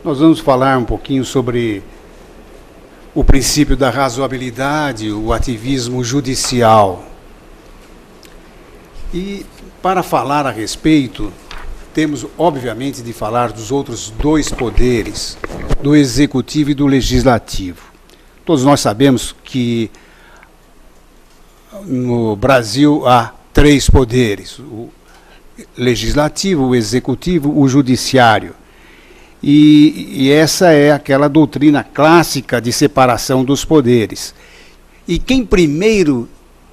Nós vamos falar um pouquinho sobre o princípio da razoabilidade, o ativismo judicial. E, para falar a respeito, temos, obviamente, de falar dos outros dois poderes, do executivo e do legislativo. Todos nós sabemos que no Brasil há três poderes: o legislativo, o executivo, o judiciário. E essa é aquela doutrina clássica de separação dos poderes. E quem primeiro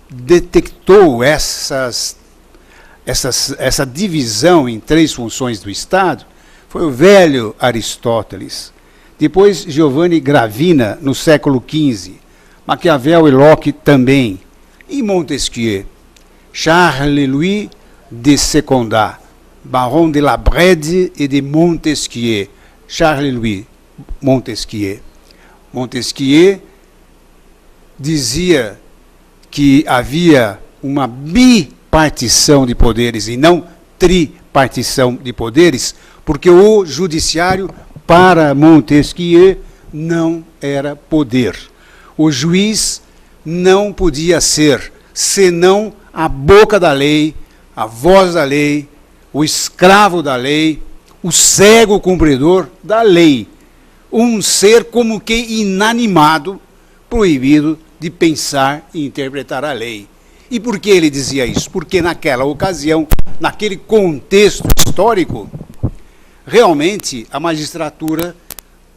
detectou essa divisão em três funções do Estado foi o velho Aristóteles. Depois, Giovanni Gravina, no século XV. Maquiavel e Locke também. E Montesquieu. Charles-Louis de Secondat, Baron de la Brède e de Montesquieu. Charles-Louis Montesquieu. Montesquieu dizia que havia uma bipartição de poderes e não tripartição de poderes, porque o judiciário, para Montesquieu, não era poder. O juiz não podia ser senão a boca da lei, a voz da lei, o escravo da lei, o cego cumpridor da lei. Um ser como que inanimado, proibido de pensar e interpretar a lei. E por que ele dizia isso? Porque naquela ocasião, naquele contexto histórico, realmente a magistratura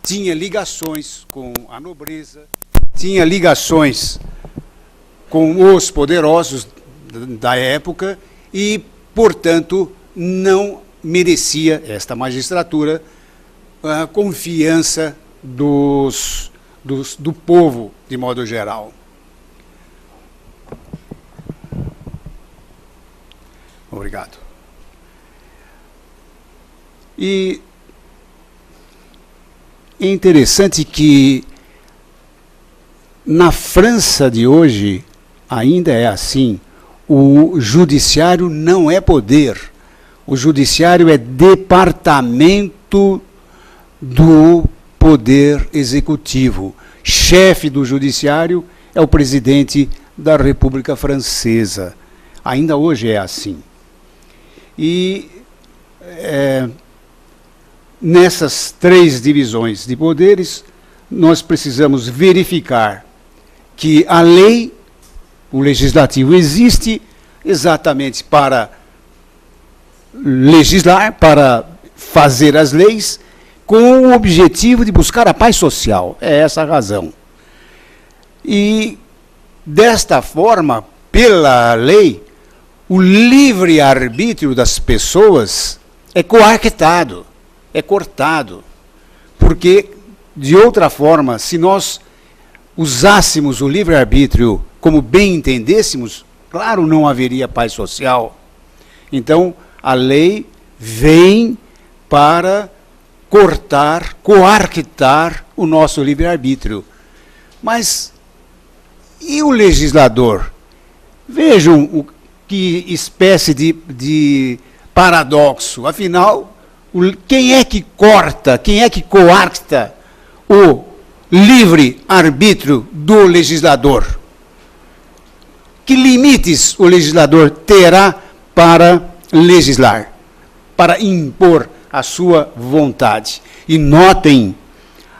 tinha ligações com a nobreza, tinha ligações com os poderosos da época e, portanto, não merecia esta magistratura a confiança do povo, de modo geral. Obrigado. E é interessante que na França de hoje ainda é assim. O judiciário não é poder. O judiciário é departamento do poder executivo. Chefe do judiciário é o presidente da República Francesa. Ainda hoje é assim. E nessas três divisões de poderes, nós precisamos verificar que a lei, o legislativo, existe exatamente para legislar, para fazer as leis, com o objetivo de buscar a paz social. É essa a razão. E, desta forma, pela lei, o livre-arbítrio das pessoas é coartado, é cortado. Porque, de outra forma, se nós usássemos o livre-arbítrio como bem entendêssemos, claro, não haveria paz social. Então, a lei vem para cortar, coartar o nosso livre-arbítrio. Mas, e o legislador? Vejam que espécie de paradoxo. Afinal, quem é que corta, quem é que coarta o livre-arbítrio do legislador? Que limites o legislador terá para legislar, para impor a sua vontade? E notem,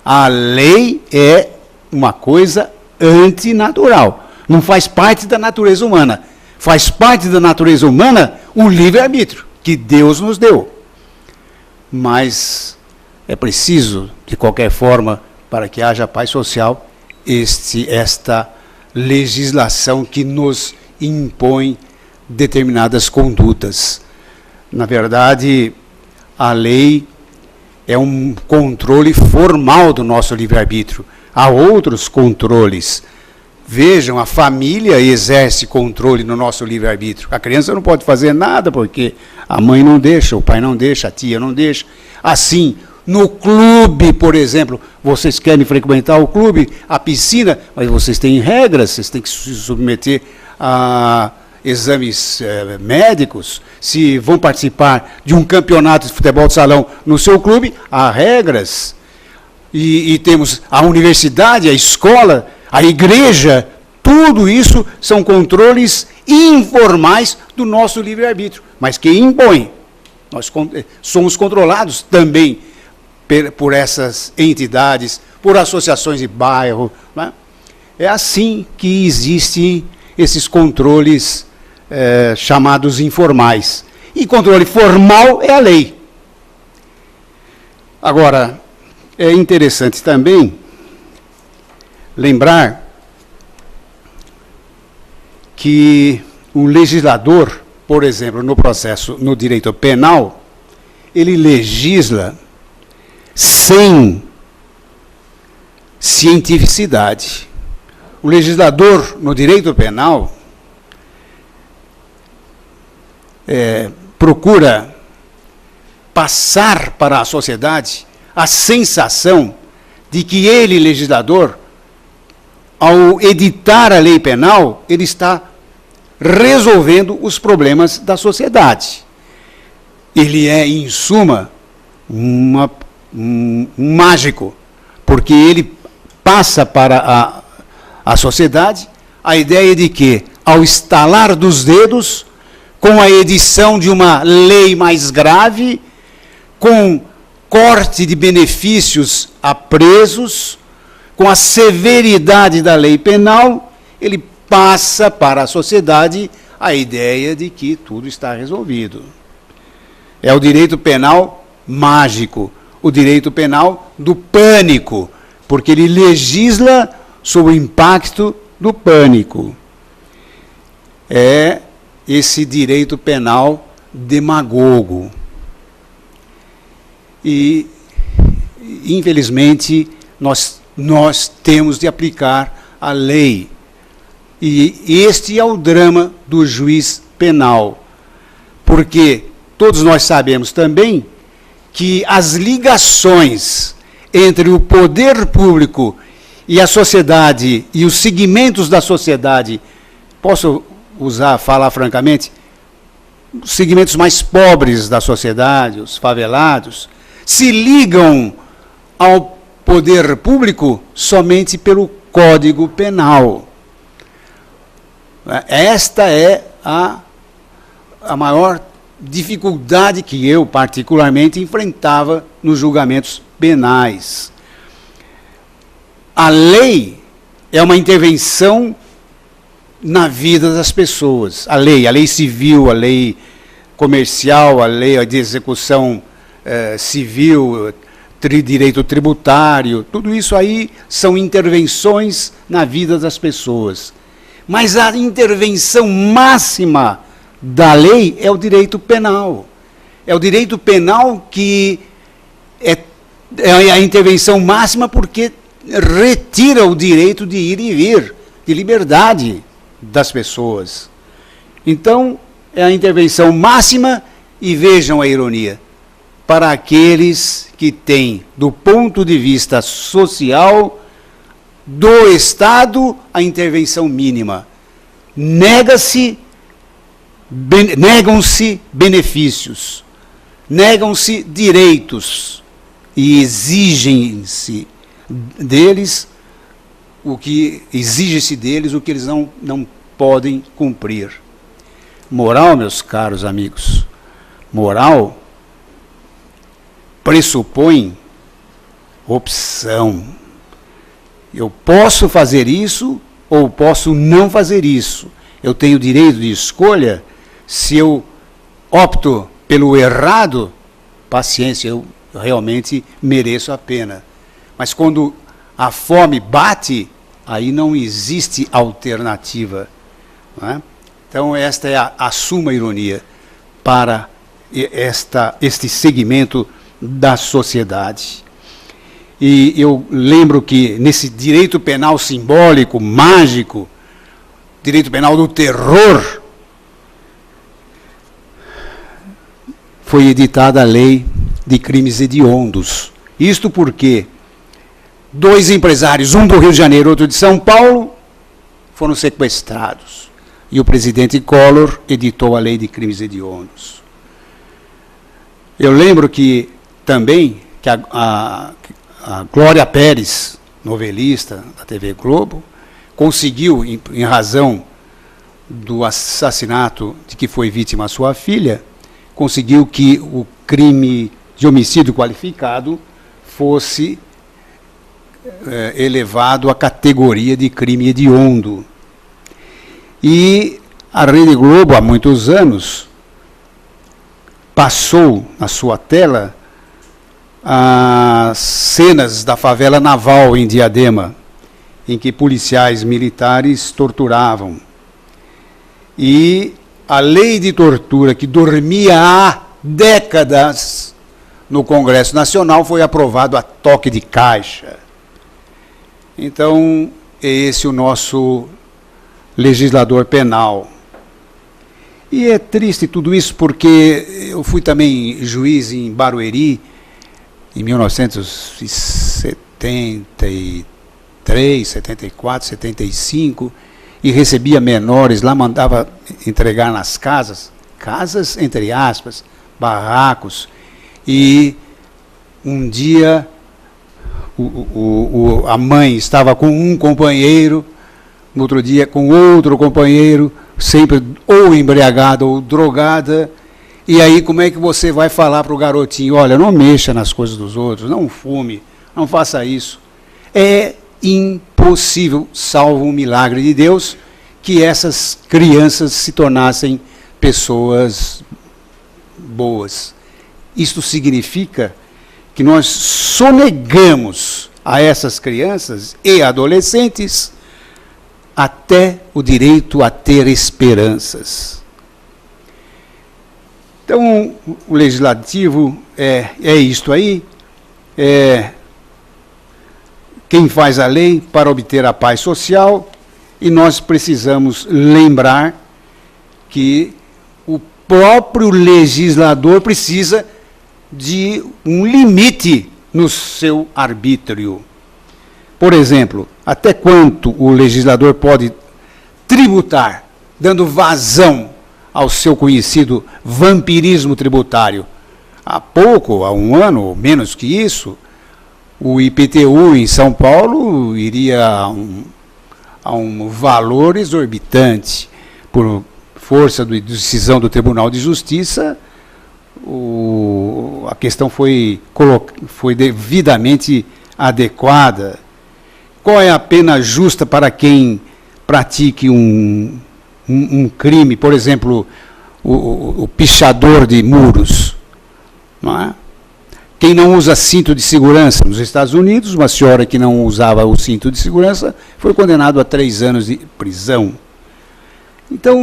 a lei é uma coisa antinatural. Não faz parte da natureza humana. Faz parte da natureza humana o livre-arbítrio que Deus nos deu. Mas é preciso, de qualquer forma, para que haja paz social, esta legislação que nos impõe determinadas condutas. Na verdade, a lei é um controle formal do nosso livre-arbítrio. Há outros controles. Vejam, a família exerce controle no nosso livre-arbítrio. A criança não pode fazer nada porque a mãe não deixa, o pai não deixa, a tia não deixa. Assim, no clube, por exemplo, vocês querem frequentar o clube, a piscina, mas vocês têm regras, vocês têm que se submeter a exames médicos. Se vão participar de um campeonato de futebol de salão no seu clube, há regras. e temos a universidade, a escola, a igreja, tudo isso são controles informais do nosso livre-arbítrio, mas que impõem. Nós somos controlados também por essas entidades, por associações de bairro. Né? É assim que existem esses controles chamados informais. E controle formal é a lei. Agora, é interessante também lembrar que o legislador, por exemplo, no direito penal, ele legisla sem cientificidade. O legislador no direito penal procura passar para a sociedade a sensação de que ele, legislador, ao editar a lei penal, ele está resolvendo os problemas da sociedade. Ele é, em suma, um mágico, porque ele passa para a sociedade a ideia de que, ao estalar dos dedos, com a edição de uma lei mais grave, com corte de benefícios a presos, com a severidade da lei penal, ele passa para a sociedade a ideia de que tudo está resolvido. É o direito penal mágico, o direito penal do pânico, porque ele legisla sob o impacto do pânico. É esse direito penal demagogo. E, infelizmente, nós temos de aplicar a lei. E este é o drama do juiz penal. Porque todos nós sabemos também que as ligações entre o poder público e a sociedade, e os segmentos da sociedade, posso falar francamente, os segmentos mais pobres da sociedade, os favelados, se ligam ao poder público somente pelo Código Penal. Esta é a maior dificuldade que eu, particularmente, enfrentava nos julgamentos penais. A lei é uma intervenção na vida das pessoas. A lei civil, a lei comercial, a lei de execução civil, direito tributário, tudo isso aí são intervenções na vida das pessoas. Mas a intervenção máxima da lei é o direito penal. É o direito penal que é a intervenção máxima porque retira o direito de ir e vir, de liberdade das pessoas. Então, é a intervenção máxima, e vejam a ironia, para aqueles que têm, do ponto de vista social, do Estado, a intervenção mínima. Negam-se benefícios, negam-se direitos e exige-se deles o que eles não podem cumprir. Moral, meus caros amigos, moral pressupõe opção. Eu posso fazer isso ou posso não fazer isso. Eu tenho direito de escolha. Se eu opto pelo errado, paciência, eu realmente mereço a pena. Mas quando a fome bate, aí não existe alternativa. Não é? Então, esta é a suma ironia para este segmento da sociedade. E eu lembro que nesse direito penal simbólico, mágico, direito penal do terror, foi editada a lei de crimes hediondos. Isto porque 2 empresários, um do Rio de Janeiro, outro de São Paulo, foram sequestrados. E o presidente Collor editou a lei de crimes hediondos. Eu lembro que também que a Glória Pérez, novelista da TV Globo, conseguiu, em razão do assassinato de que foi vítima a sua filha, conseguiu que o crime de homicídio qualificado fosse elevado à categoria de crime hediondo. E a Rede Globo, há muitos anos, passou na sua tela as cenas da favela naval em Diadema, em que policiais militares torturavam. E a lei de tortura, que dormia há décadas no Congresso Nacional, foi aprovado a toque de caixa. Então, é esse o nosso legislador penal. E é triste tudo isso porque eu fui também juiz em Barueri em 1973, 74, 75, e recebia menores, lá mandava entregar nas casas, entre aspas, barracos, e um dia a mãe estava com um companheiro, no outro dia com outro companheiro, sempre ou embriagada ou drogada, e aí como é que você vai falar para o garotinho, olha, não mexa nas coisas dos outros, não fume, não faça isso. É impossível, salvo um milagre de Deus, que essas crianças se tornassem pessoas boas. Isto significa que nós sonegamos a essas crianças e adolescentes até o direito a ter esperanças. Então, o legislativo é isto aí, quem faz a lei para obter a paz social, e nós precisamos lembrar que o próprio legislador precisa de um limite no seu arbítrio. Por exemplo, até quanto o legislador pode tributar, dando vazão ao seu conhecido vampirismo tributário? Há um ano, ou menos que isso, o IPTU em São Paulo iria a um valor exorbitante. Por força de decisão do Tribunal de Justiça, a questão foi devidamente adequada. Qual é a pena justa para quem pratique um crime, por exemplo, o pichador de muros? Não é? Quem não usa cinto de segurança? Nos Estados Unidos, uma senhora que não usava o cinto de segurança foi condenada a 3 anos de prisão. Então,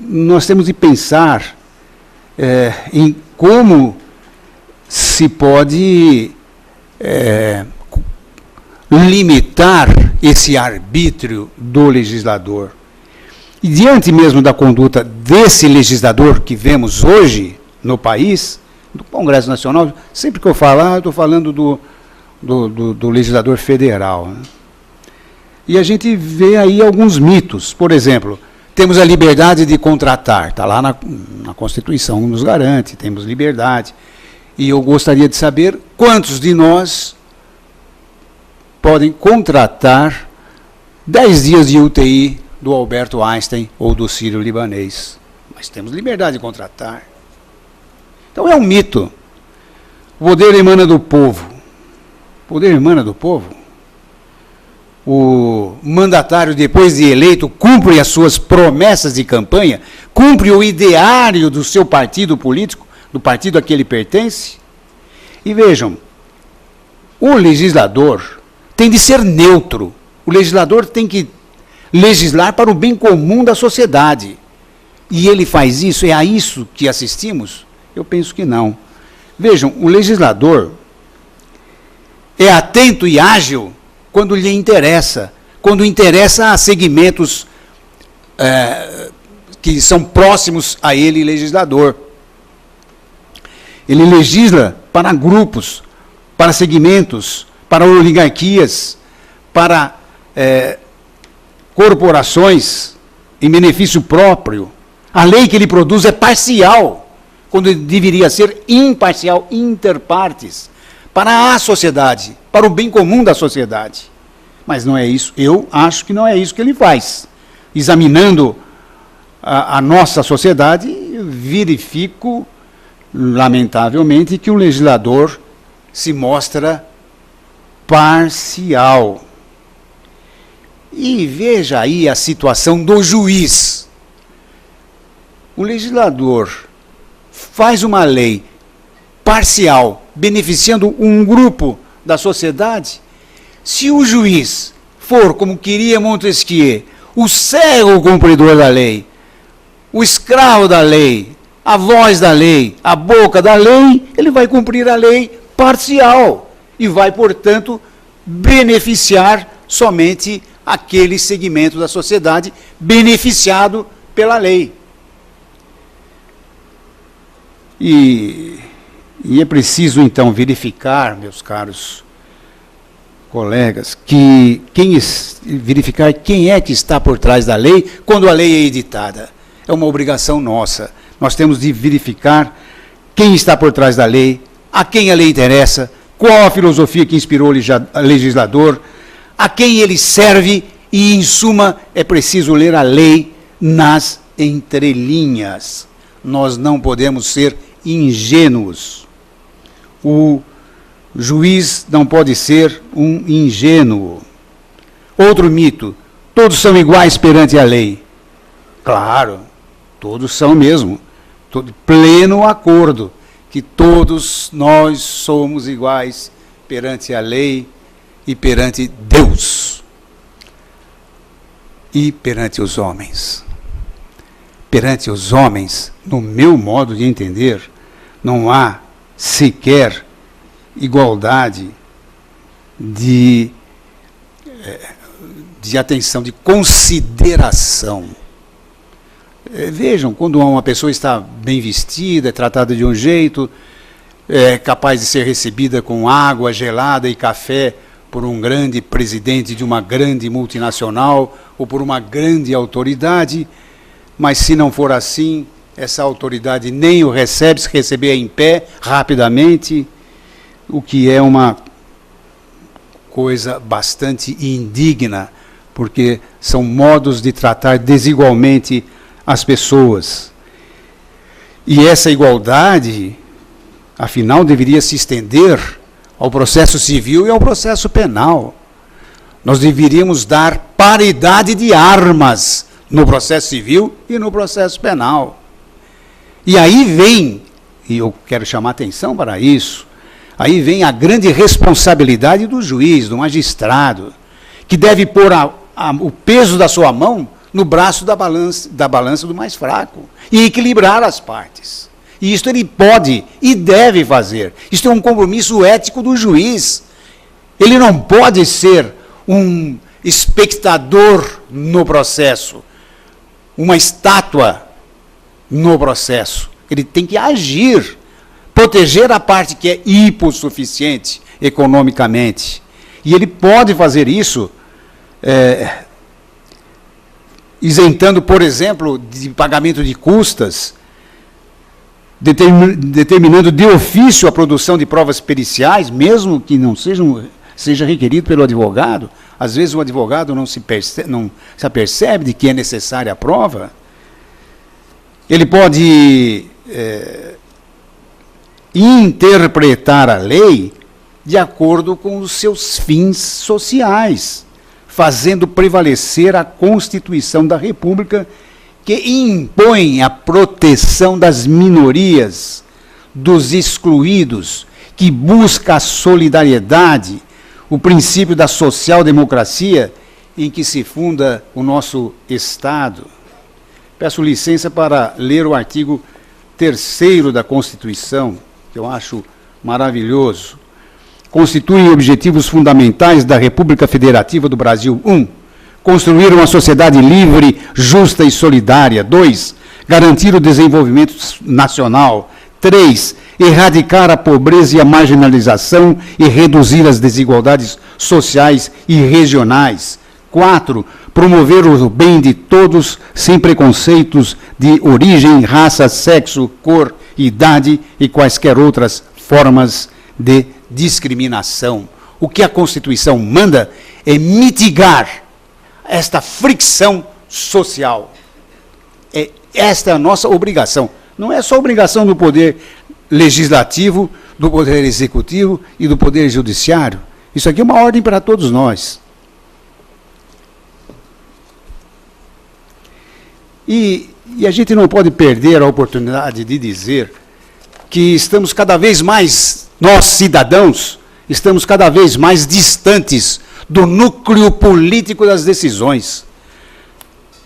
nós temos de pensar em como se pode limitar esse arbítrio do legislador. E diante mesmo da conduta desse legislador que vemos hoje no país, do Congresso Nacional, sempre que eu falar, eu estou falando do legislador federal, né? E a gente vê aí alguns mitos. Por exemplo, temos a liberdade de contratar, está lá na Constituição, nos garante, temos liberdade. E eu gostaria de saber quantos de nós podem contratar 10 dias de UTI do Alberto Einstein ou do Sírio-Libanês. Mas temos liberdade de contratar. Então é um mito. O poder emana do povo. O poder emana do povo. O mandatário, depois de eleito, cumpre as suas promessas de campanha, cumpre o ideário do seu partido político, do partido a que ele pertence. E vejam, o legislador tem de ser neutro. O legislador tem que legislar para o bem comum da sociedade. E ele faz isso? É a isso que assistimos? Eu penso que não. Vejam, o legislador é atento e ágil quando lhe interessa. Quando interessa a segmentos que são próximos a ele, legislador. Ele legisla para grupos, para segmentos, para oligarquias, para corporações em benefício próprio. A lei que ele produz é parcial, quando deveria ser imparcial, inter partes, para a sociedade, para o bem comum da sociedade. Mas não é isso, eu acho que não é isso que ele faz. Examinando a nossa sociedade, verifico, lamentavelmente, que o legislador se mostra parcial. E veja aí a situação do juiz. O legislador faz uma lei parcial, beneficiando um grupo da sociedade. Se o juiz for, como queria Montesquieu, o cego cumpridor da lei, o escravo da lei, a voz da lei, a boca da lei, ele vai cumprir a lei parcial e vai, portanto, beneficiar somente aquele segmento da sociedade beneficiado pela lei. E é preciso, então, verificar, meus caros colegas, verificar quem é que está por trás da lei quando a lei é editada. É uma obrigação nossa. Nós temos de verificar quem está por trás da lei, a quem a lei interessa, qual a filosofia que inspirou o legislador, a quem ele serve e, em suma, é preciso ler a lei nas entrelinhas. Nós não podemos ser ingênuos. O juiz não pode ser um ingênuo. Outro mito: todos são iguais perante a lei. Claro, todos são mesmo. Pleno acordo que todos nós somos iguais perante a lei e perante Deus e perante os homens. Perante os homens, no meu modo de entender, não há sequer igualdade de atenção, de consideração. Vejam, quando uma pessoa está bem vestida, é tratada de um jeito, é capaz de ser recebida com água gelada e café por um grande presidente de uma grande multinacional ou por uma grande autoridade, mas se não for assim, essa autoridade nem o recebe, se receber em pé, rapidamente, o que é uma coisa bastante indigna, porque são modos de tratar desigualmente as pessoas. E essa igualdade, afinal, deveria se estender ao processo civil e ao processo penal. Nós deveríamos dar paridade de armas no processo civil e no processo penal. E aí vem, e eu quero chamar atenção para isso, aí vem a grande responsabilidade do juiz, do magistrado, que deve pôr o peso da sua mão no braço da balança do mais fraco e equilibrar as partes. E isto ele pode e deve fazer. Isto é um compromisso ético do juiz. Ele não pode ser um espectador no processo, uma estátua no processo. Ele tem que agir, proteger a parte que é hipossuficiente economicamente. E ele pode fazer isso isentando, por exemplo, de pagamento de custas, determinando de ofício a produção de provas periciais, mesmo que não seja requerido pelo advogado. Às vezes o advogado não se apercebe de que é necessária a prova. Ele pode interpretar a lei de acordo com os seus fins sociais, fazendo prevalecer a Constituição da República, que impõe a proteção das minorias, dos excluídos, que busca a solidariedade, o princípio da social-democracia em que se funda o nosso Estado. Peço licença para ler o artigo 3º da Constituição, que eu acho maravilhoso. Constituem objetivos fundamentais da República Federativa do Brasil. 1. Construir uma sociedade livre, justa e solidária. 2. Garantir o desenvolvimento nacional. 3. Erradicar a pobreza e a marginalização e reduzir as desigualdades sociais e regionais. 4. Promover o bem de todos sem preconceitos de origem, raça, sexo, cor, idade e quaisquer outras formas de discriminação. O que a Constituição manda é mitigar esta fricção social. Esta é a nossa obrigação. Não é só obrigação do Poder Legislativo, do Poder Executivo e do Poder Judiciário. Isso aqui é uma ordem para todos nós. E a gente não pode perder a oportunidade de dizer que estamos cada vez mais, nós cidadãos, estamos cada vez mais distantes do núcleo político das decisões.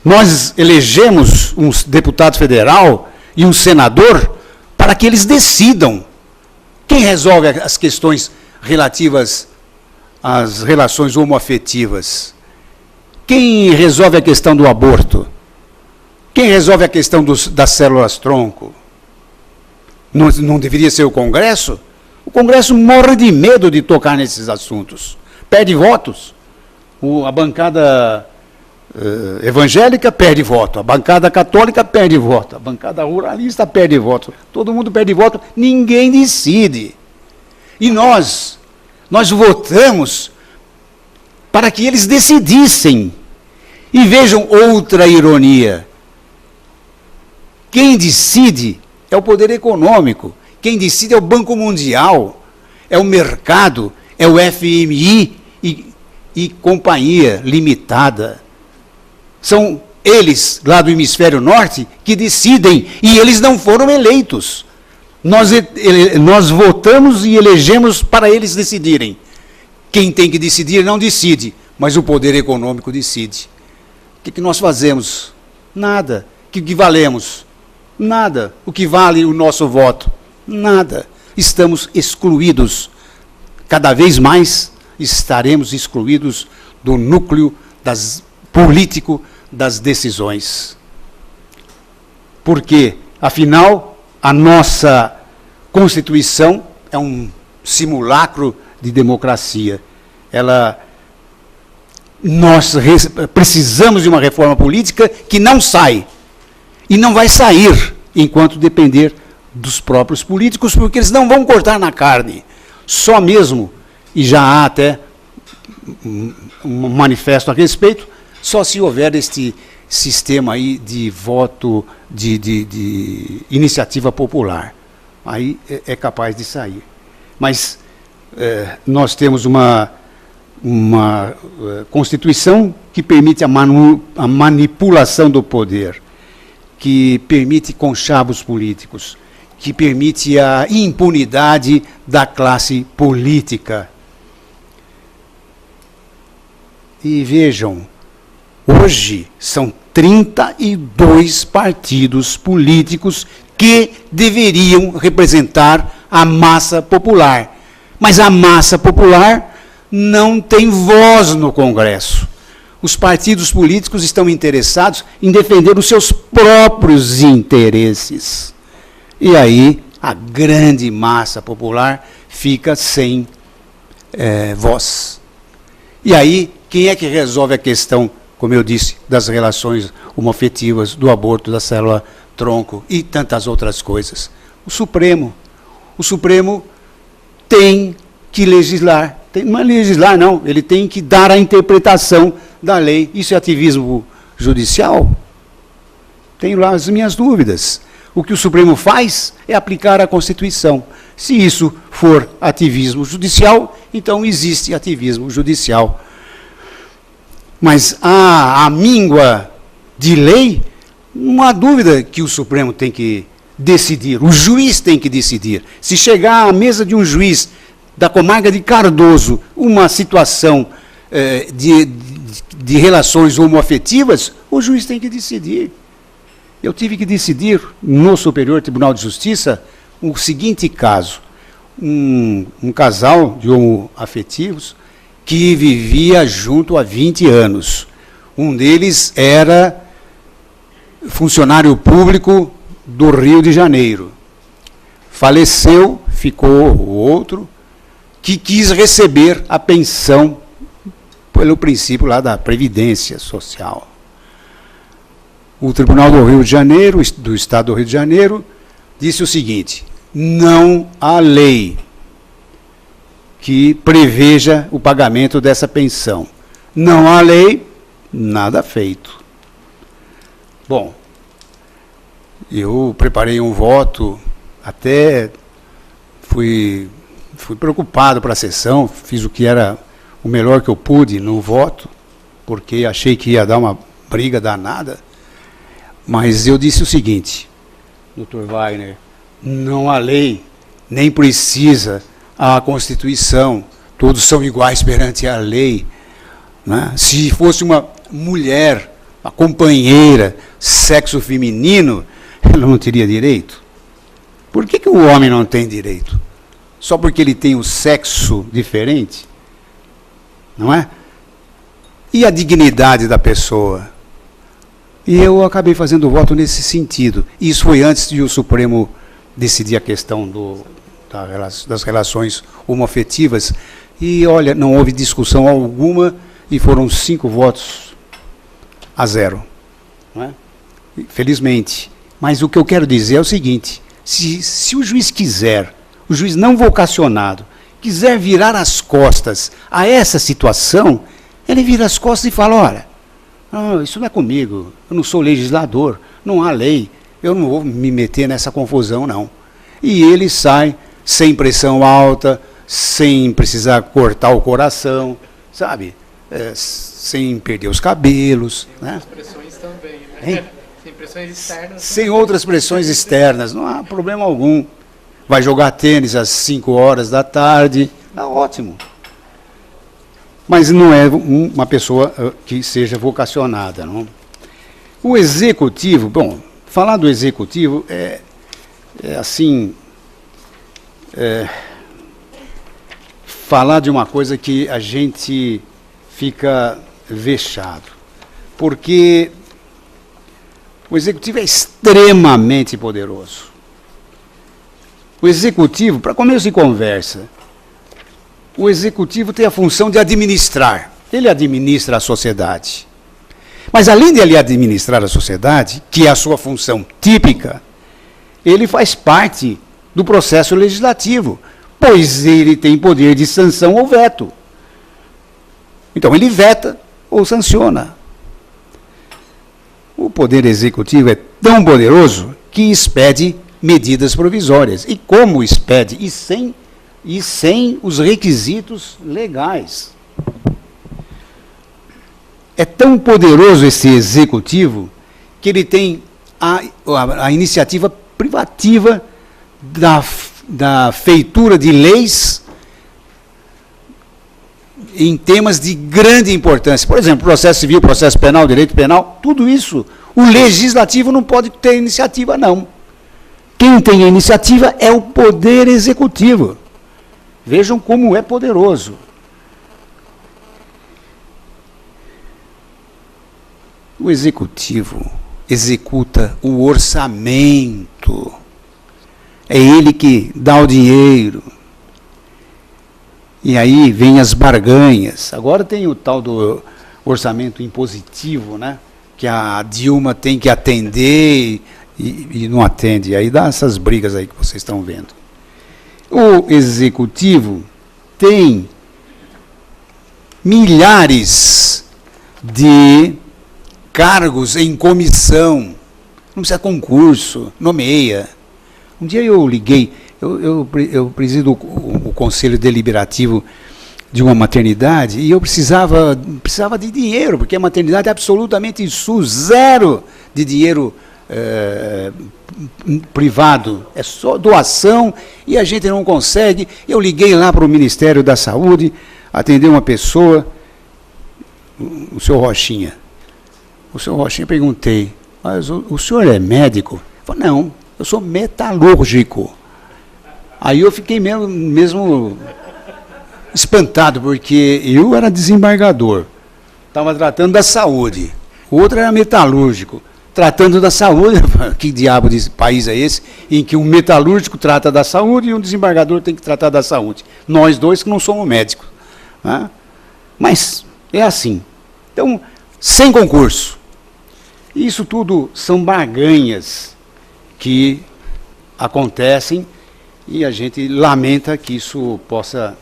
Nós elegemos um deputado federal e um senador para que eles decidam. Quem resolve as questões relativas às relações homoafetivas? Quem resolve a questão do aborto? Quem resolve a questão das células-tronco? Não deveria ser o Congresso? O Congresso morre de medo de tocar nesses assuntos. Perde votos. A bancada evangélica perde voto. A bancada católica perde voto. A bancada ruralista perde voto. Todo mundo perde voto. Ninguém decide. E nós votamos para que eles decidissem. E vejam outra ironia. Quem decide é o poder econômico. Quem decide é o Banco Mundial, é o mercado, é o FMI e companhia limitada. São eles, lá do hemisfério norte, que decidem, e eles não foram eleitos. Nós votamos e elegemos para eles decidirem. Quem tem que decidir não decide, mas o poder econômico decide. O que nós fazemos? Nada. O que valemos? Nada. O que vale o nosso voto? Nada. Estamos excluídos. Cada vez mais estaremos excluídos do núcleo político das decisões. Porque, afinal, a nossa Constituição é um simulacro de democracia. Nós precisamos de uma reforma política que não sai. E não vai sair enquanto depender dos próprios políticos, porque eles não vão cortar na carne. Só mesmo, e já há até um manifesto a respeito, só se houver este sistema aí de voto de iniciativa popular. Aí é capaz de sair. Mas nós temos uma Constituição que permite a manipulação do poder, que permite conchavos políticos, que permite a impunidade da classe política. E vejam, hoje são 32 partidos políticos que deveriam representar a massa popular. Mas a massa popular não tem voz no Congresso. Os partidos políticos estão interessados em defender os seus próprios interesses. E aí a grande massa popular fica sem voz. E aí, quem é que resolve a questão, como eu disse, das relações homoafetivas, do aborto, da célula-tronco e tantas outras coisas? O Supremo. O Supremo tem que legislar. Não é legislar, não. Ele tem que dar a interpretação da lei. Isso é ativismo judicial? Tenho lá as minhas dúvidas. O que o Supremo faz é aplicar a Constituição. Se isso for ativismo judicial, então existe ativismo judicial. Mas a míngua de lei, não há dúvida que o Supremo tem que decidir, o juiz tem que decidir. Se chegar à mesa de um juiz da comarca de Cardoso uma situação de relações homoafetivas, o juiz tem que decidir. Eu tive que decidir no Superior Tribunal de Justiça o seguinte caso. Um casal de homoafetivos que vivia junto há 20 anos. Um deles era funcionário público do Rio de Janeiro. Faleceu, ficou o outro, que quis receber a pensão pelo princípio lá da Previdência Social. O Tribunal do Rio de Janeiro, do Estado do Rio de Janeiro, disse o seguinte: não há lei que preveja o pagamento dessa pensão. Não há lei, nada feito. Bom, eu preparei um voto, até fui preocupado para a sessão, fiz o que era o melhor que eu pude no voto, porque achei que ia dar uma briga danada, mas eu disse o seguinte, Dr. Wagner, não há lei, nem precisa a Constituição, todos são iguais perante a lei. Né? Se fosse uma mulher, uma companheira, sexo feminino, ela não teria direito. Por que o homem não tem direito? Só porque ele tem o sexo diferente? Não é? E a dignidade da pessoa? E eu acabei fazendo voto nesse sentido. Isso foi antes de o Supremo decidir a questão das relações homoafetivas. E, olha, não houve discussão alguma e foram 5 votos a 0. Não é? Felizmente. Mas o que eu quero dizer é o seguinte, se o juiz quiser, o juiz não vocacionado, quiser virar as costas a essa situação, ele vira as costas e fala, olha, isso não é comigo, eu não sou legislador, não há lei, eu não vou me meter nessa confusão, não. E ele sai sem pressão alta, sem precisar cortar o coração, sabe? Sem perder os cabelos. Sem outras pressões também, né? Sem pressões externas. Sem outras pressões externas, não há problema algum. Vai jogar tênis às 5 horas da tarde, tá ótimo. Mas não é uma pessoa que seja vocacionada. Não? O executivo, bom, falar do executivo falar de uma coisa que a gente fica vexado. Porque o executivo é extremamente poderoso. O executivo, para começo de conversa, o executivo tem a função de administrar. Ele administra a sociedade. Mas além de ele administrar a sociedade, que é a sua função típica, ele faz parte do processo legislativo, pois ele tem poder de sanção ou veto. Então ele veta ou sanciona. O poder executivo é tão poderoso que expede medidas provisórias. E como expede? E sem os requisitos legais. É tão poderoso esse executivo que ele tem a iniciativa privativa da feitura de leis em temas de grande importância. Por exemplo, processo civil, processo penal, direito penal, tudo isso. O legislativo não pode ter iniciativa, não. Quem tem a iniciativa é o poder executivo. Vejam como é poderoso. O executivo executa o orçamento. É ele que dá o dinheiro. E aí vem as barganhas. Agora tem o tal do orçamento impositivo, né? Que a Dilma tem que atender e não atende. Aí dá essas brigas aí que vocês estão vendo. O executivo tem milhares de cargos em comissão. Não precisa concurso, nomeia. Um dia eu liguei, eu presido o conselho deliberativo de uma maternidade e eu precisava de dinheiro, porque a maternidade é absolutamente zero de dinheiro privado, é só doação e a gente não consegue. Eu liguei lá para o Ministério da Saúde, atender uma pessoa, o senhor Rochinha. O senhor Rochinha, perguntei, mas o senhor é médico? Ele falou, não, eu sou metalúrgico. Aí eu fiquei mesmo espantado, porque eu era desembargador, estava tratando da saúde, o outro era metalúrgico, tratando da saúde. Que diabo de país é esse, em que um metalúrgico trata da saúde e um desembargador tem que tratar da saúde? Nós dois que não somos médicos. Né? Mas é assim. Então, sem concurso. Isso tudo são barganhas que acontecem e a gente lamenta que isso possa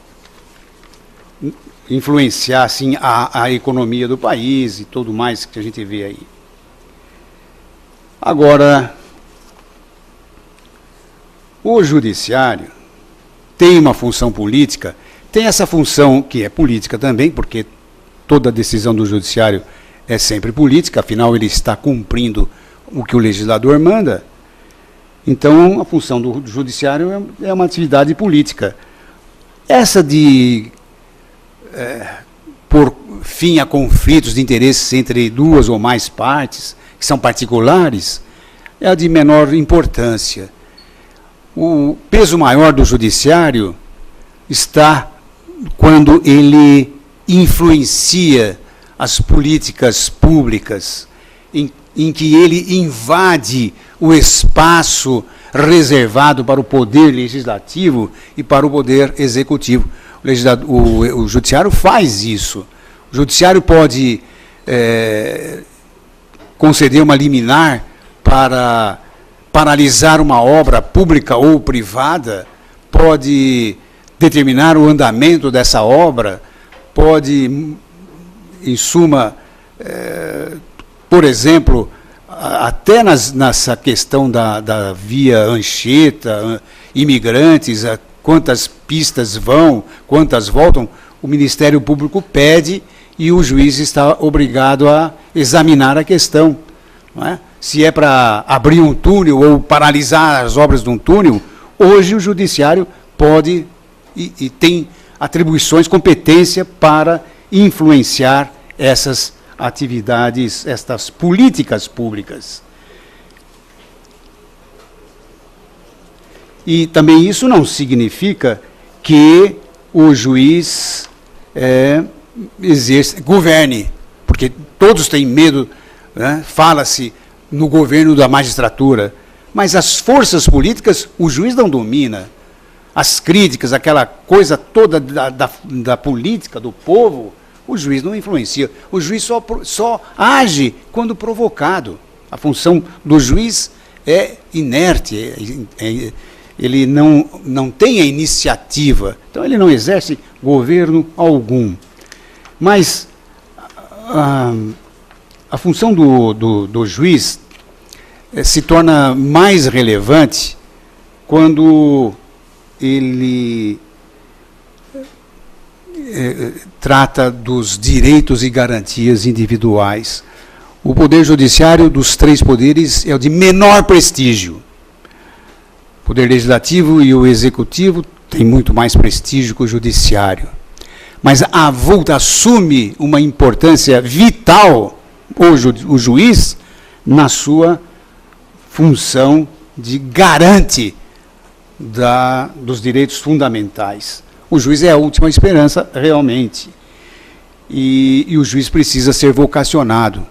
influenciar assim, a economia do país e tudo mais que a gente vê aí. Agora, o judiciário tem uma função política, tem essa função que é política também, porque toda decisão do judiciário é sempre política, afinal ele está cumprindo o que o legislador manda. Então, a função do judiciário é uma atividade política. Essa de por fim a conflitos de interesses entre duas ou mais partes, que são particulares, é a de menor importância. O peso maior do judiciário está quando ele influencia as políticas públicas, em que ele invade o espaço reservado para o poder legislativo e para o poder executivo. O judiciário faz isso. O judiciário pode conceder uma liminar para paralisar uma obra pública ou privada, pode determinar o andamento dessa obra, pode, em suma, por exemplo, até nessa questão da via Anchieta, imigrantes, quantas pistas vão, quantas voltam, o Ministério Público pede e o juiz está obrigado a examinar a questão. Não é? Se é para abrir um túnel ou paralisar as obras de um túnel, hoje o judiciário pode e tem atribuições, competência para influenciar essas atividades, estas políticas públicas. E também isso não significa que o juiz governe, porque todos têm medo, né? Fala-se no governo da magistratura, mas as forças políticas o juiz não domina. As críticas, aquela coisa toda da política, do povo, o juiz não influencia. O juiz só age quando provocado. A função do juiz é inerte, ele não tem a iniciativa, então ele não exerce governo algum. Mas a função do juiz se torna mais relevante quando ele trata dos direitos e garantias individuais. O poder judiciário dos três poderes é o de menor prestígio. O poder legislativo e o executivo têm muito mais prestígio que o judiciário. Mas assume uma importância vital o juiz na sua função de garante dos direitos fundamentais. O juiz é a última esperança, realmente. E o juiz precisa ser vocacionado.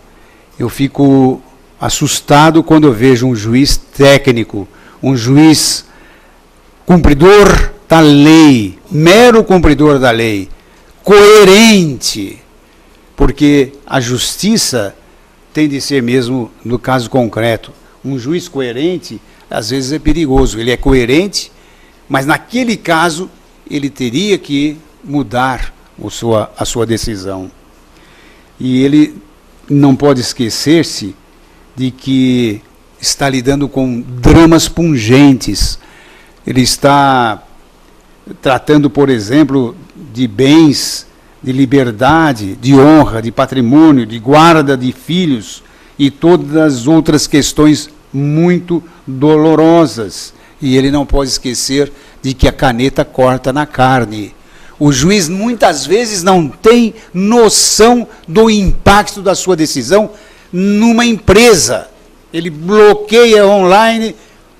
Eu fico assustado quando eu vejo um juiz técnico, um juiz cumpridor da lei, mero cumpridor da lei, coerente, porque a justiça tem de ser mesmo, no caso concreto, um juiz coerente, às vezes é perigoso. Ele é coerente, mas naquele caso ele teria que mudar a sua decisão. E ele não pode esquecer-se de que está lidando com dramas pungentes. Ele está tratando, por exemplo, de bens, de liberdade, de honra, de patrimônio, de guarda de filhos e todas as outras questões muito dolorosas. E ele não pode esquecer de que a caneta corta na carne. O juiz muitas vezes não tem noção do impacto da sua decisão numa empresa. Ele bloqueia online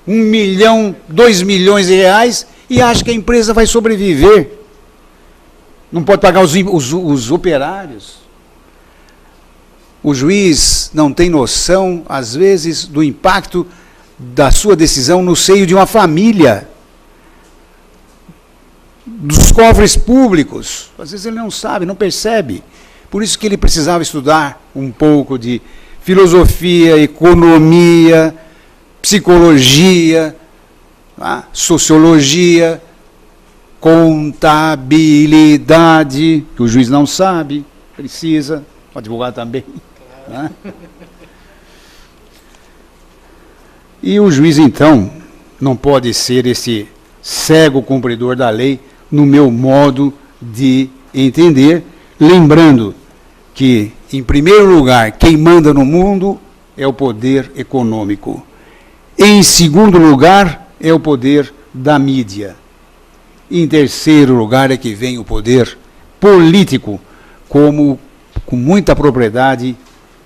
1 milhão, 2 milhões de reais e acha que a empresa vai sobreviver. Não pode pagar os operários. O juiz não tem noção, às vezes, do impacto da sua decisão no seio de uma família, dos cofres públicos. Às vezes ele não sabe, não percebe. Por isso que ele precisava estudar um pouco de filosofia, economia, psicologia, sociologia, contabilidade, que o juiz não sabe, precisa, o advogado também. Né? E o juiz, então, não pode ser esse cego cumpridor da lei, no meu modo de entender, lembrando que, em primeiro lugar, quem manda no mundo é o poder econômico. Em segundo lugar, é o poder da mídia. Em terceiro lugar é que vem o poder político, como com muita propriedade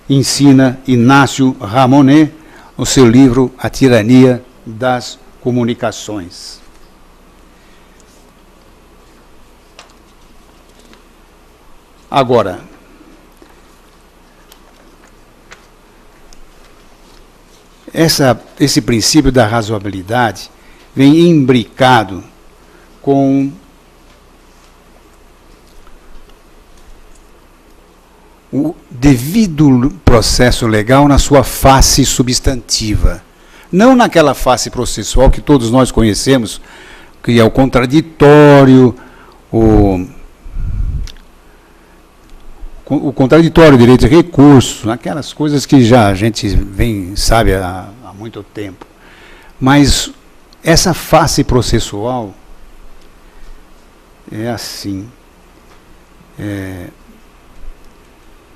ensina Inácio Ramonet, no seu livro A Tirania das Comunicações. Agora, esse princípio da razoabilidade vem imbricado com o devido processo legal na sua face substantiva. Não naquela face processual que todos nós conhecemos, que é o contraditório, o contraditório, o direito de recurso, aquelas coisas que já a gente sabe há muito tempo. Mas essa face processual é assim.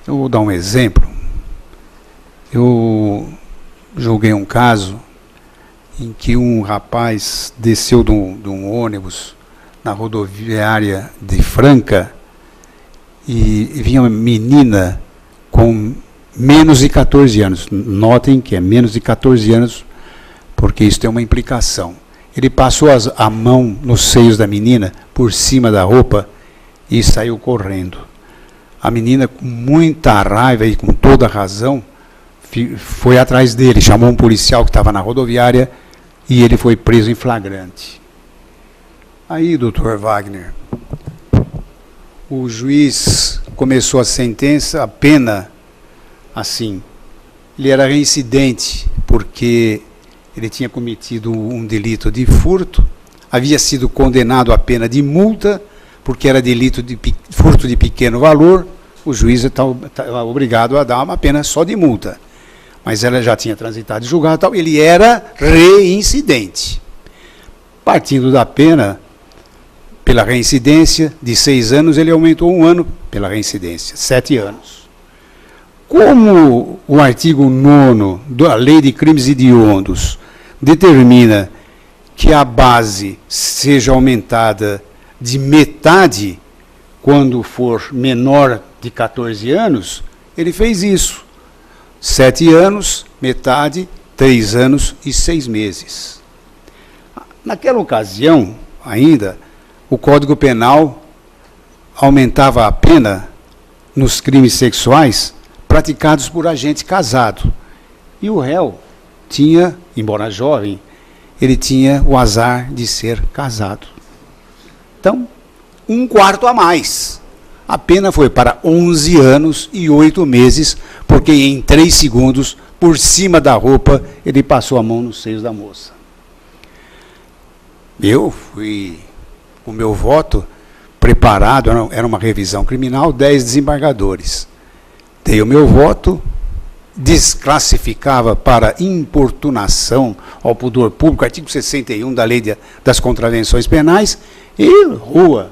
Eu vou dar um exemplo. Eu julguei um caso em que um rapaz desceu de um ônibus na rodoviária de Franca e vinha uma menina com menos de 14 anos. Notem que é menos de 14 anos, porque isso tem uma implicação. Ele passou a mão nos seios da menina, por cima da roupa, e saiu correndo. A menina, com muita raiva e com toda razão, foi atrás dele, chamou um policial que estava na rodoviária, e ele foi preso em flagrante. Aí, doutor Wagner, o juiz começou a sentença, a pena, assim. Ele era reincidente, porque ele tinha cometido um delito de furto, havia sido condenado à pena de multa, porque era delito de furto de pequeno valor, o juiz estava obrigado a dar uma pena só de multa. Mas ela já tinha transitado e julgado, tal, ele era reincidente. Partindo da pena, pela reincidência, de 6 anos, ele aumentou 1 ano pela reincidência, 7 anos. Como o artigo 9º da Lei de Crimes Hediondos determina que a base seja aumentada de metade quando for menor de 14 anos, ele fez isso. 7 anos, metade, 3 anos e 6 meses. Naquela ocasião, ainda, o Código Penal aumentava a pena nos crimes sexuais praticados por agente casado. E o réu tinha, embora jovem, ele tinha o azar de ser casado. Então, 1/4 a mais. A pena foi para 11 anos e 8 meses, porque em 3 segundos, por cima da roupa, ele passou a mão nos seios da moça. Eu fui com o meu voto preparado, era uma revisão criminal, 10 desembargadores. Dei o meu voto, desclassificava para importunação ao pudor público, artigo 61 da Lei das Contravenções Penais, e rua.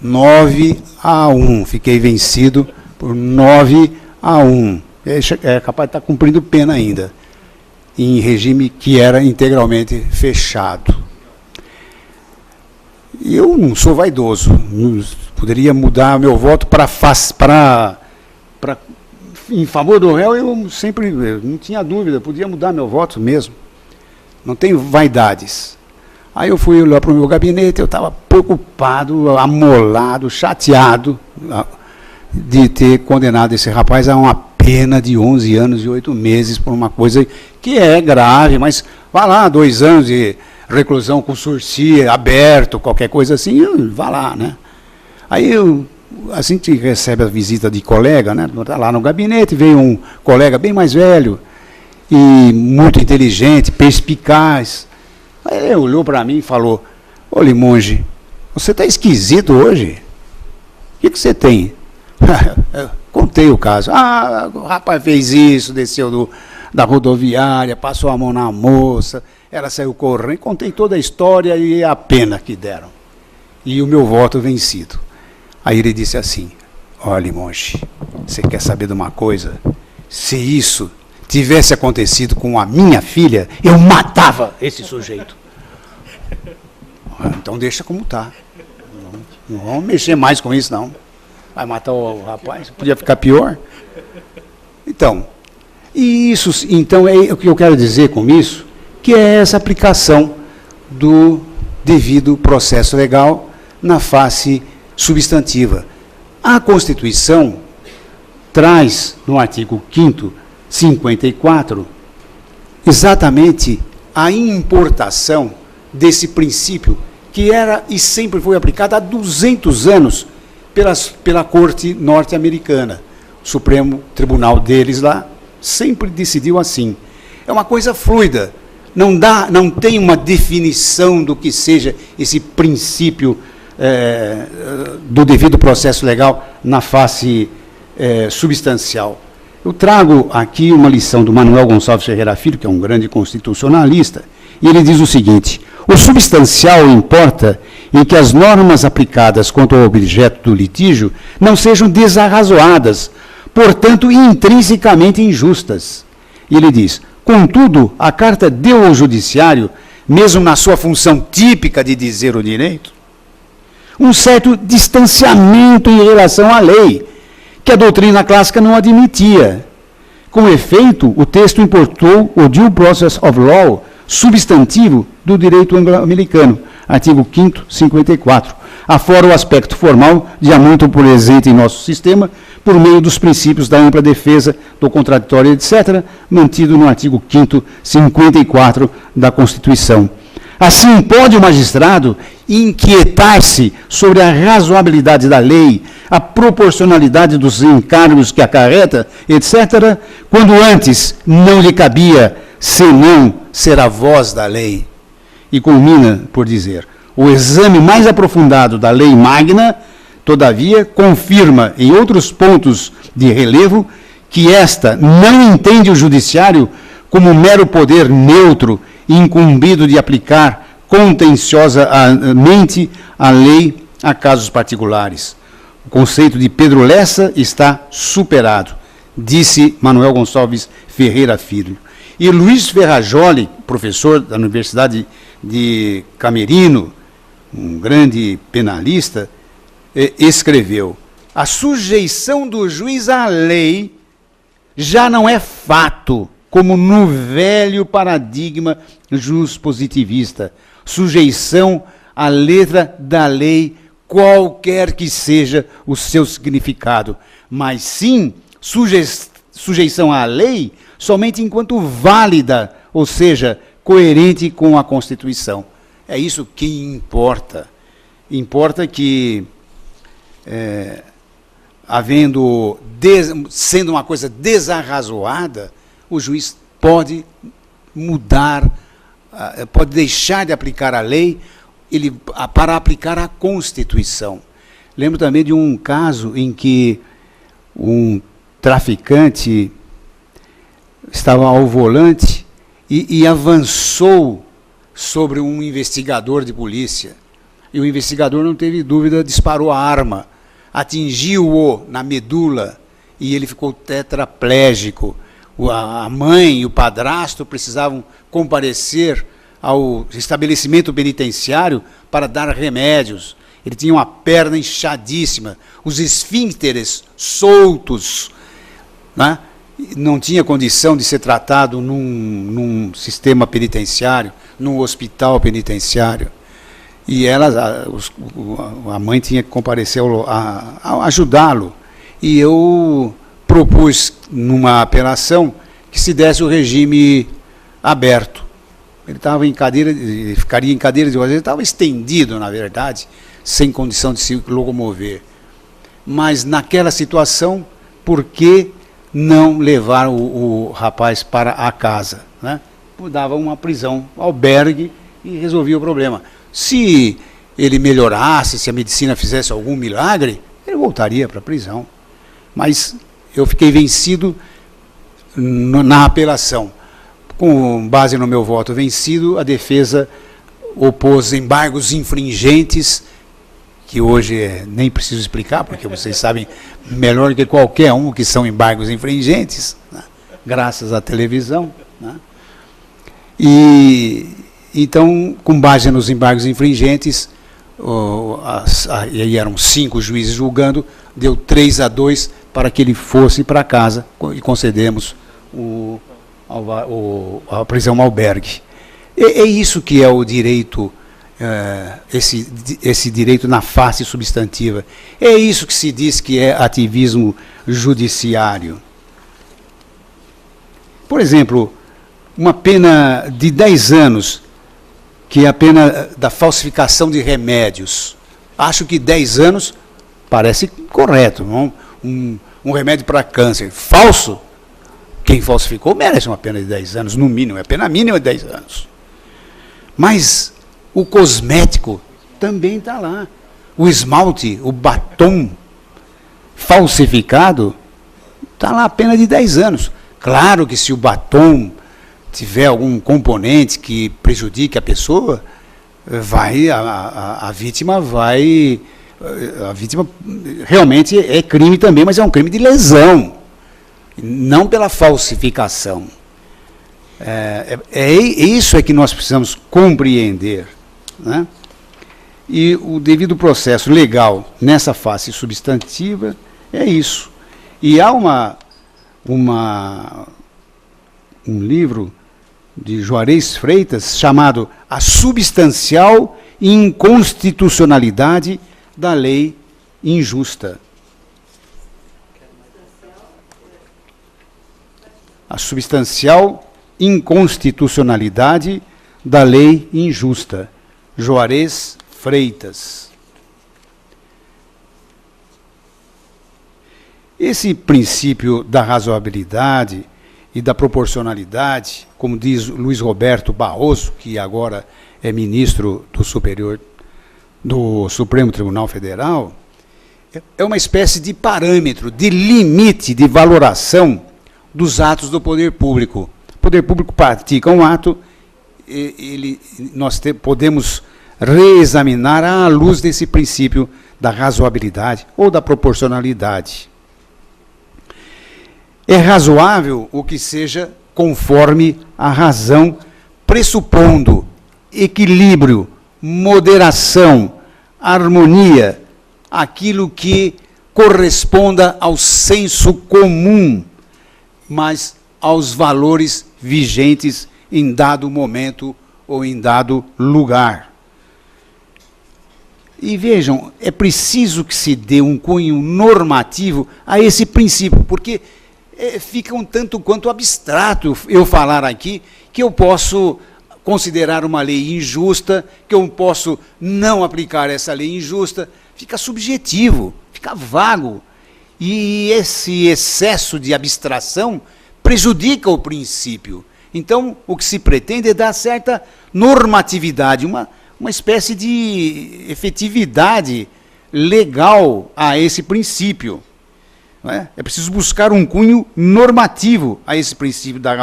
9-1. Fiquei vencido por 9-1. É capaz de estar cumprindo pena ainda, em regime que era integralmente fechado. Eu não sou vaidoso, poderia mudar meu voto em favor do réu, eu não tinha dúvida, podia mudar meu voto mesmo. Não tenho vaidades. Aí eu fui lá para o meu gabinete, eu estava preocupado, amolado, chateado de ter condenado esse rapaz a uma pena de 11 anos e 8 meses por uma coisa que é grave, mas vá lá, 2 anos de reclusão com sursi aberto, qualquer coisa assim, vá lá, né? Aí assim que recebe a visita de colega, né? Tá lá no gabinete, veio um colega bem mais velho e muito inteligente, perspicaz. Aí ele olhou para mim e falou: Ô, Limonge, você está esquisito hoje? O que você tem? Contei o caso. O rapaz fez isso, desceu da rodoviária, passou a mão na moça, ela saiu correndo. Contei toda a história e a pena que deram. E o meu voto vencido. Aí ele disse assim, olha, Limonge, você quer saber de uma coisa? Se isso tivesse acontecido com a minha filha, eu matava esse sujeito. Então deixa como está. Não vamos mexer mais com isso, não. Vai matar o rapaz? Podia ficar pior. Então, então é o que eu quero dizer com isso, que é essa aplicação do devido processo legal na face substantiva. A Constituição traz, no artigo 5º, 54, exatamente a importação desse princípio que era e sempre foi aplicado há 200 anos pela Corte norte-americana. O Supremo Tribunal deles lá sempre decidiu assim. É uma coisa fluida, não tem uma definição do que seja esse princípio do devido processo legal na face substancial. Eu trago aqui uma lição do Manuel Gonçalves Ferreira Filho, que é um grande constitucionalista, e ele diz o seguinte: o substancial importa em que as normas aplicadas quanto ao objeto do litígio não sejam desarrazoadas, portanto intrinsecamente injustas. E ele diz, contudo, a Carta deu ao Judiciário, mesmo na sua função típica de dizer o direito, um certo distanciamento em relação à lei, que a doutrina clássica não admitia. Com efeito, o texto importou o due process of law, substantivo do direito anglo-americano, artigo 5º, 54, afora o aspecto formal, já muito presente em nosso sistema, por meio dos princípios da ampla defesa do contraditório, etc., mantido no artigo 5º, 54 da Constituição. Assim, pode o magistrado inquietar-se sobre a razoabilidade da lei, a proporcionalidade dos encargos que acarreta, etc., quando antes não lhe cabia, senão ser a voz da lei. E culmina por dizer, o exame mais aprofundado da lei magna, todavia, confirma em outros pontos de relevo que esta não entende o judiciário como mero poder neutro incumbido de aplicar contenciosamente a lei a casos particulares. O conceito de Pedro Lessa está superado, disse Manuel Gonçalves Ferreira Filho. E Luiz Ferrajoli, professor da Universidade de Camerino, um grande penalista, escreveu, a sujeição do juiz à lei já não é fato, como no velho paradigma juspositivista, sujeição à letra da lei, qualquer que seja o seu significado, mas sim sujeição à lei somente enquanto válida, ou seja, coerente com a Constituição. É isso que importa. Importa que, sendo uma coisa desarrazoada, o juiz pode mudar, pode deixar de aplicar a lei para aplicar a Constituição. Lembro também de um caso em que um traficante estava ao volante e avançou sobre um investigador de polícia. E o investigador, não teve dúvida, disparou a arma, atingiu-o na medula e ele ficou tetraplégico. A mãe e o padrasto precisavam comparecer ao estabelecimento penitenciário para dar remédios. Ele tinha uma perna inchadíssima, os esfíncteres soltos, né? Não tinha condição de ser tratado num sistema penitenciário, num hospital penitenciário. E a mãe tinha que comparecer a ajudá-lo. E eu propus, numa apelação, que se desse o regime aberto. Ele estava em cadeira, ele ficaria em cadeira de rodas, ele estava estendido, na verdade, sem condição de se locomover. Mas naquela situação, por que não levar o rapaz para a casa, né? Dava uma prisão, albergue, e resolvia o problema. Se ele melhorasse, se a medicina fizesse algum milagre, ele voltaria para a prisão. Mas eu fiquei vencido na apelação. Com base no meu voto vencido, a defesa opôs embargos infringentes, que hoje nem preciso explicar, porque vocês sabem melhor do que qualquer um que são embargos infringentes, né? Graças à televisão. Né? E então, com base nos embargos infringentes, e aí eram 5 juízes julgando, deu 3-2 para que ele fosse para casa e concedemos a prisão albergue. É isso que é o direito, esse direito na face substantiva. É isso que se diz que é ativismo judiciário. Por exemplo, uma pena de 10 anos, que é a pena da falsificação de remédios. Acho que 10 anos parece correto. Não? Um remédio para câncer falso, quem falsificou merece uma pena de 10 anos, no mínimo. A pena mínima é 10 anos. Mas o cosmético também está lá. O esmalte, o batom falsificado, está lá a pena de 10 anos. Claro que se o batom tiver algum componente que prejudique a pessoa, a vítima realmente é crime também, mas é um crime de lesão, não pela falsificação. Isso é que nós precisamos compreender, né? E o devido processo legal nessa face substantiva é isso. E há um livro de Juarez Freitas chamado A Substancial Inconstitucionalidade da Lei Injusta. A substancial inconstitucionalidade da lei injusta. Juarez Freitas. Esse princípio da razoabilidade e da proporcionalidade, como diz Luiz Roberto Barroso, que agora é ministro do Supremo Tribunal Federal, é uma espécie de parâmetro, de limite de valoração dos atos do poder público. O poder público pratica um ato, nós podemos reexaminar à luz desse princípio da razoabilidade ou da proporcionalidade. É razoável o que seja conforme a razão, pressupondo equilíbrio, moderação, harmonia, aquilo que corresponda ao senso comum, mas aos valores vigentes em dado momento ou em dado lugar. E vejam, é preciso que se dê um cunho normativo a esse princípio, porque fica um tanto quanto abstrato eu falar aqui que eu posso considerar uma lei injusta, que eu posso não aplicar essa lei injusta. Fica subjetivo, fica vago. E esse excesso de abstração prejudica o princípio. Então, o que se pretende é dar certa normatividade, uma espécie de efetividade legal a esse princípio. É preciso buscar um cunho normativo a esse princípio da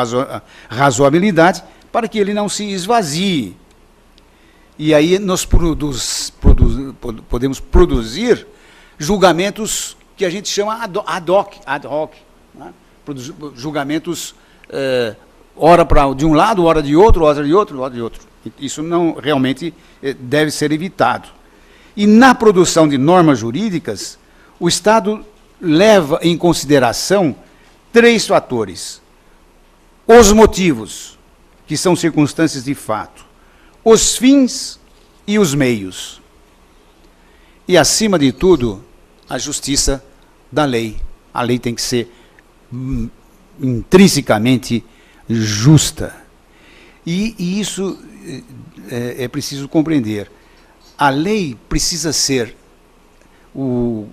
razoabilidade para que ele não se esvazie. E aí nós podemos produzir julgamentos que a gente chama ad hoc, né? Julgamentos ora de um lado, ora de outro, ora de outro, ora de outro. Isso não realmente deve ser evitado. E na produção de normas jurídicas, o Estado leva em consideração 3 fatores: os motivos, que são circunstâncias de fato, os fins e os meios. E, acima de tudo, a justiça da lei. A lei tem que ser intrinsecamente justa. E isso é preciso compreender. A lei precisa ser, o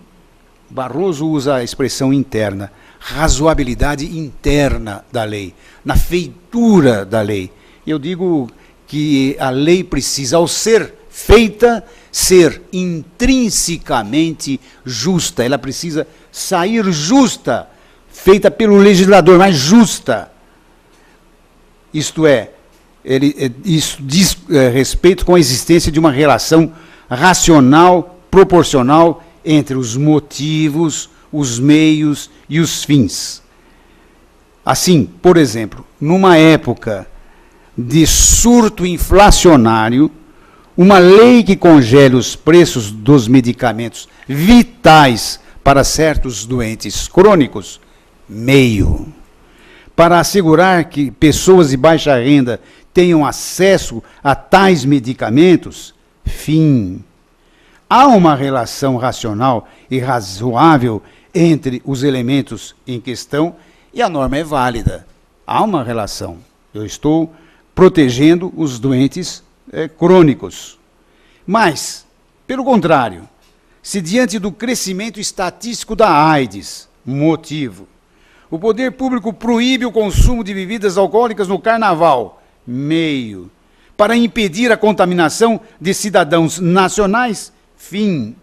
Barroso usa a expressão interna, razoabilidade interna da lei, na feitura da lei. Eu digo que a lei precisa, ao ser feita ser intrinsecamente justa. Ela precisa sair justa, feita pelo legislador, mas justa. Isto é, isso diz respeito com a existência de uma relação racional, proporcional entre os motivos, os meios e os fins. Assim, por exemplo, numa época de surto inflacionário, uma lei que congele os preços dos medicamentos vitais para certos doentes crônicos, meio. Para assegurar que pessoas de baixa renda tenham acesso a tais medicamentos, fim. Há uma relação racional e razoável entre os elementos em questão e a norma é válida. Há uma relação. Eu estou protegendo os doentes crônicos. Mas, pelo contrário, se diante do crescimento estatístico da AIDS, motivo, o poder público proíbe o consumo de bebidas alcoólicas no carnaval, meio, para impedir a contaminação de cidadãos nacionais, fim,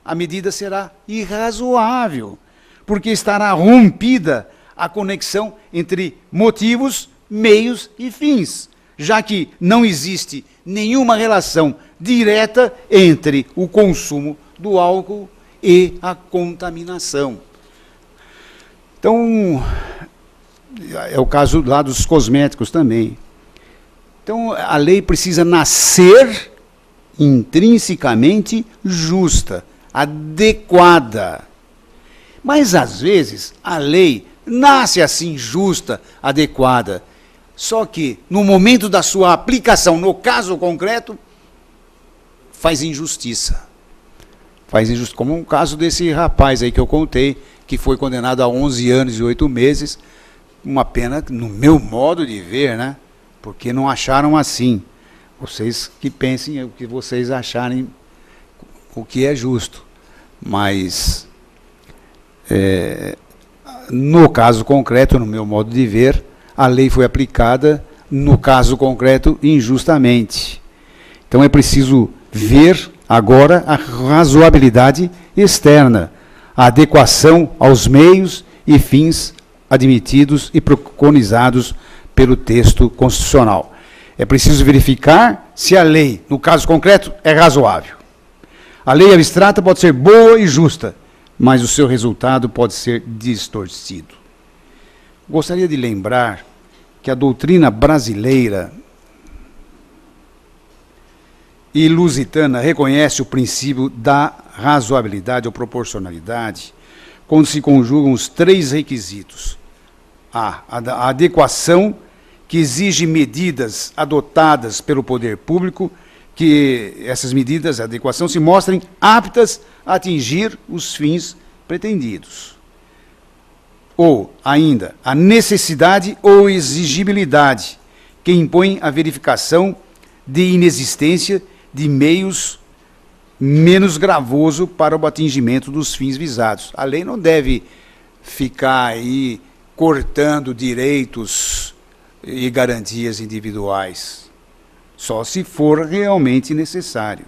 a medida será irrazoável, porque estará rompida a conexão entre motivos, meios e fins, já que não existe nenhuma relação direta entre o consumo do álcool e a contaminação. Então, é o caso lá dos cosméticos também. Então, a lei precisa nascer intrinsecamente justa, adequada. Mas, às vezes, a lei nasce assim, justa, adequada, só que, no momento da sua aplicação, no caso concreto, faz injustiça. Faz injustiça, como um caso desse rapaz aí que eu contei, que foi condenado a 11 anos e 8 meses, uma pena, no meu modo de ver, né? Porque não acharam assim. Vocês que pensem o que vocês acharem, o que é justo. Mas, no caso concreto, no meu modo de ver, a lei foi aplicada, no caso concreto, injustamente. Então é preciso ver agora a razoabilidade externa, a adequação aos meios e fins admitidos e preconizados pelo texto constitucional. É preciso verificar se a lei, no caso concreto, é razoável. A lei abstrata pode ser boa e justa, mas o seu resultado pode ser distorcido. Gostaria de lembrar que a doutrina brasileira e lusitana reconhece o princípio da razoabilidade ou proporcionalidade quando se conjugam os três requisitos. A adequação, que exige medidas adotadas pelo poder público, que essas medidas, a adequação, se mostrem aptas a atingir os fins pretendidos. Ou, ainda, a necessidade ou exigibilidade, que impõe a verificação de inexistência de meios menos gravoso para o atingimento dos fins visados. A lei não deve ficar aí cortando direitos e garantias individuais, só se for realmente necessário.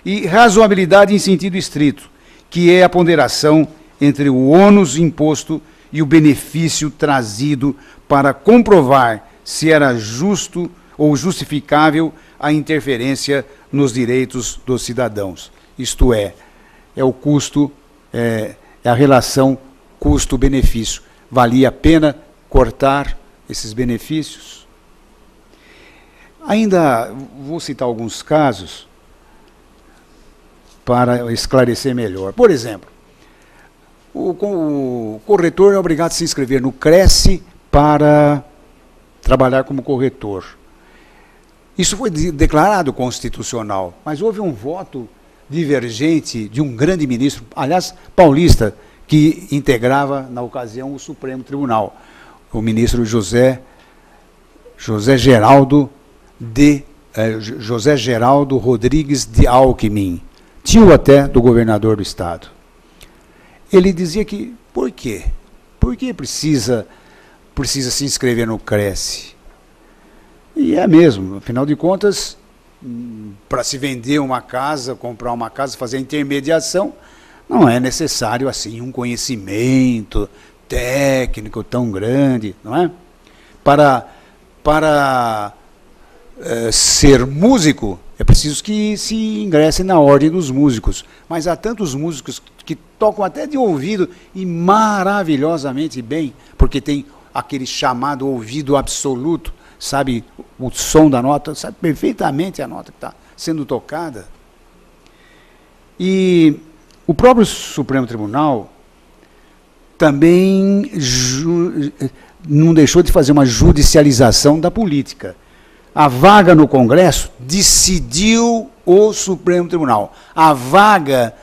E razoabilidade em sentido estrito, que é a ponderação entre o ônus imposto e o benefício trazido para comprovar se era justo ou justificável a interferência nos direitos dos cidadãos. Isto é o custo, é a relação custo-benefício. Valia a pena cortar esses benefícios? Ainda vou citar alguns casos para esclarecer melhor. Por exemplo, o corretor é obrigado a se inscrever no Cresce para trabalhar como corretor. Isso foi declarado constitucional, mas houve um voto divergente de um grande ministro, aliás, paulista, que integrava, na ocasião, o Supremo Tribunal, o ministro José Geraldo Rodrigues de Alckmin, tio até do governador do estado. Ele dizia que, por quê? Por que precisa se inscrever no Cresce? E é mesmo, afinal de contas, para se vender uma casa, comprar uma casa, fazer a intermediação, não é necessário assim um conhecimento técnico tão grande, não é? Para ser músico, é preciso que se ingresse na ordem dos músicos. Mas há tantos músicos que tocam até de ouvido e maravilhosamente bem, porque tem aquele chamado ouvido absoluto, sabe o som da nota, sabe perfeitamente a nota que está sendo tocada. E o próprio Supremo Tribunal também não deixou de fazer uma judicialização da política. A vaga no Congresso decidiu o Supremo Tribunal. A vaga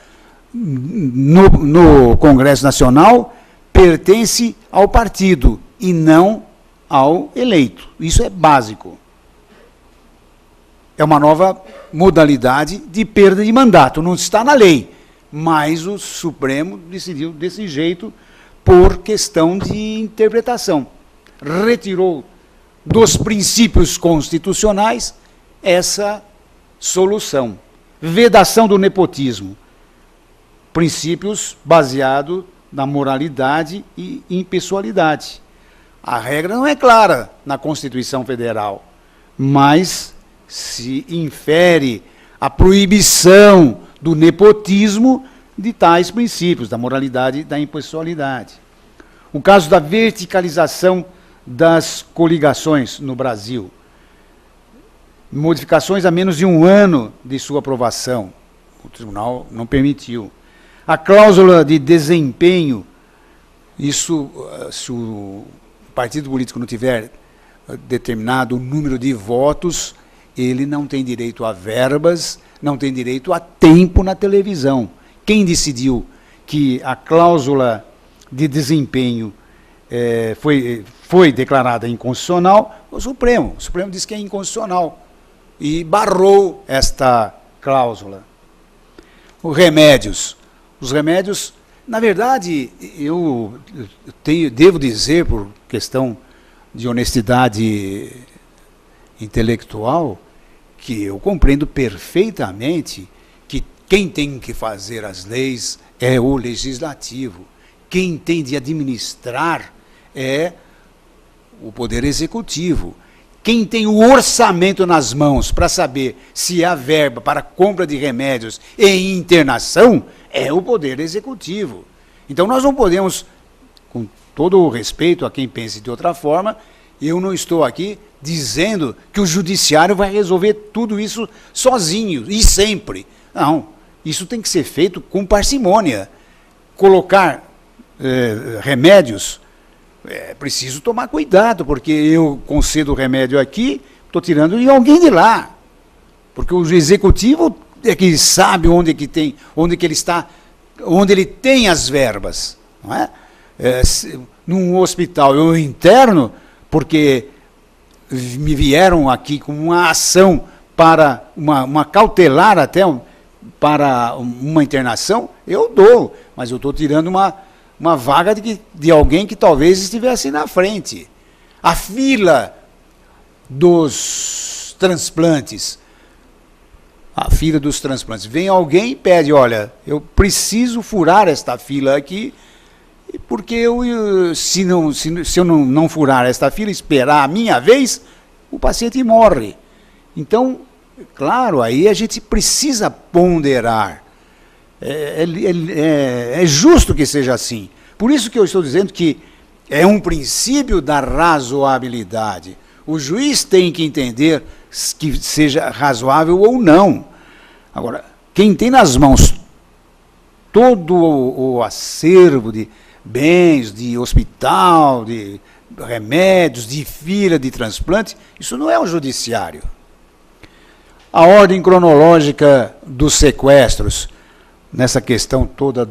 no Congresso Nacional pertence ao partido e não ao eleito. Isso é básico. É uma nova modalidade de perda de mandato. Não está na lei, mas o Supremo decidiu desse jeito por questão de interpretação. Retirou dos princípios constitucionais essa solução. Vedação do nepotismo. Princípios baseados na moralidade e impessoalidade. A regra não é clara na Constituição Federal, mas se infere a proibição do nepotismo de tais princípios, da moralidade e da impessoalidade. O caso da verticalização das coligações no Brasil. Modificações a menos de um ano de sua aprovação. O tribunal não permitiu. A cláusula de desempenho, isso, se o partido político não tiver determinado número de votos, ele não tem direito a verbas, não tem direito a tempo na televisão. Quem decidiu que a cláusula de desempenho foi declarada inconstitucional? O Supremo. O Supremo disse que é inconstitucional e barrou esta cláusula. Os remédios. Os remédios, na verdade, eu devo dizer, por questão de honestidade intelectual, que eu compreendo perfeitamente que quem tem que fazer as leis é o legislativo. Quem tem de administrar é o Poder Executivo. Quem tem o orçamento nas mãos para saber se há verba para compra de remédios e internação é o Poder Executivo. Então nós não podemos, com todo o respeito a quem pense de outra forma, eu não estou aqui dizendo que o Judiciário vai resolver tudo isso sozinho e sempre. Não, isso tem que ser feito com parcimônia. Colocar remédios, é preciso tomar cuidado, porque eu concedo o remédio aqui, estou tirando de alguém de lá. Porque o executivo é que sabe onde ele tem as verbas. Não é? Num hospital eu interno, porque me vieram aqui com uma ação para uma cautelar até para uma internação, eu dou, mas eu estou tirando uma vaga de alguém que talvez estivesse na frente. A fila dos transplantes. A fila dos transplantes. Vem alguém e pede, olha, eu preciso furar esta fila aqui, porque se eu não furar esta fila, esperar a minha vez, o paciente morre. Então, claro, aí a gente precisa ponderar. É justo que seja assim. Por isso que eu estou dizendo que é um princípio da razoabilidade. O juiz tem que entender que seja razoável ou não. Agora, quem tem nas mãos todo o acervo de bens, de hospital, de remédios, de fila de transplante, isso não é o judiciário. A ordem cronológica dos sequestros, nessa questão toda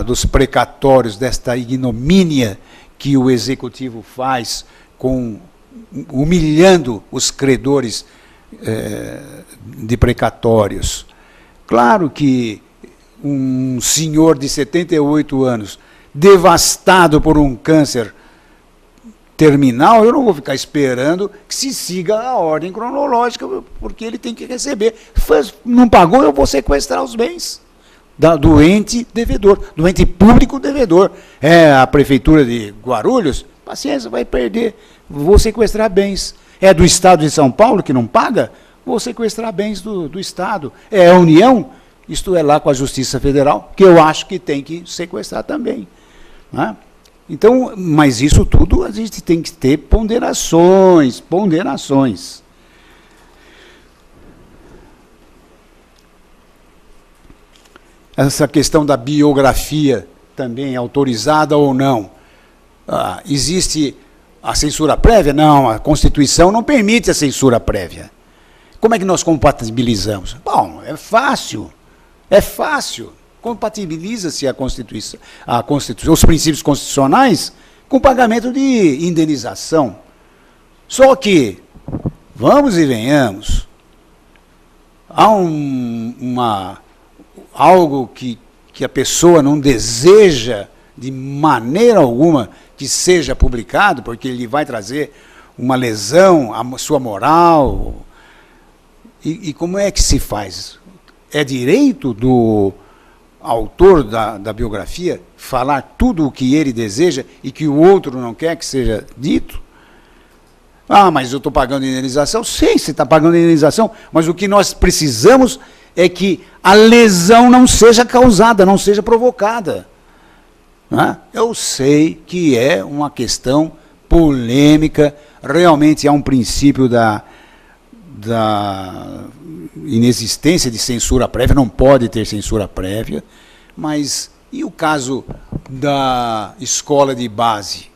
dos precatórios, desta ignomínia que o executivo faz, humilhando os credores de precatórios. Claro que um senhor de 78 anos, devastado por um câncer terminal, eu não vou ficar esperando que se siga a ordem cronológica, porque ele tem que receber. Não pagou, eu vou sequestrar os bens do ente devedor, do ente público devedor. É a prefeitura de Guarulhos, paciência, vai perder, vou sequestrar bens. É do Estado de São Paulo que não paga, vou sequestrar bens do Estado. É a União, isto é lá com a Justiça Federal, que eu acho que tem que sequestrar também. Né? Então, mas isso tudo a gente tem que ter ponderações. Essa questão da biografia também é autorizada ou não? Existe a censura prévia? Não, a Constituição não permite a censura prévia. Como é que nós compatibilizamos? Bom, é fácil. Compatibiliza-se a Constituição, os princípios constitucionais com pagamento de indenização. Só que, vamos e venhamos, há algo que a pessoa não deseja de maneira alguma que seja publicado, porque ele vai trazer uma lesão à sua moral. E como é que se faz? É direito do autor da biografia falar tudo o que ele deseja e que o outro não quer que seja dito? Mas eu estou pagando indenização. Sim, você está pagando indenização, mas o que nós precisamos é que a lesão não seja causada, não seja provocada. Eu sei que é uma questão polêmica, realmente há um princípio da inexistência de censura prévia, não pode ter censura prévia, mas e o caso da escola de base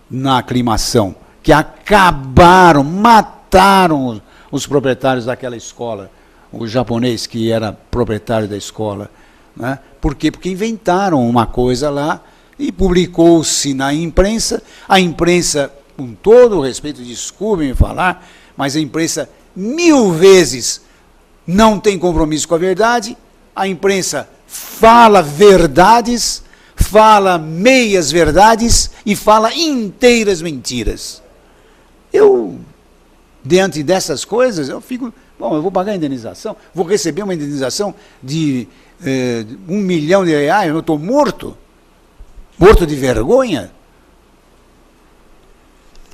na aclimação, que mataram os proprietários daquela escola, o japonês que era proprietário da escola, né? Por quê? Porque inventaram uma coisa lá e publicou-se na imprensa, a imprensa, com todo o respeito, desculpe-me falar, mas a imprensa 1000 vezes não tem compromisso com a verdade, a imprensa fala verdades, fala meias verdades e fala inteiras mentiras. Eu, diante dessas coisas, eu fico, eu vou pagar a indenização, vou receber uma indenização de R$1 milhão, eu estou morto de vergonha.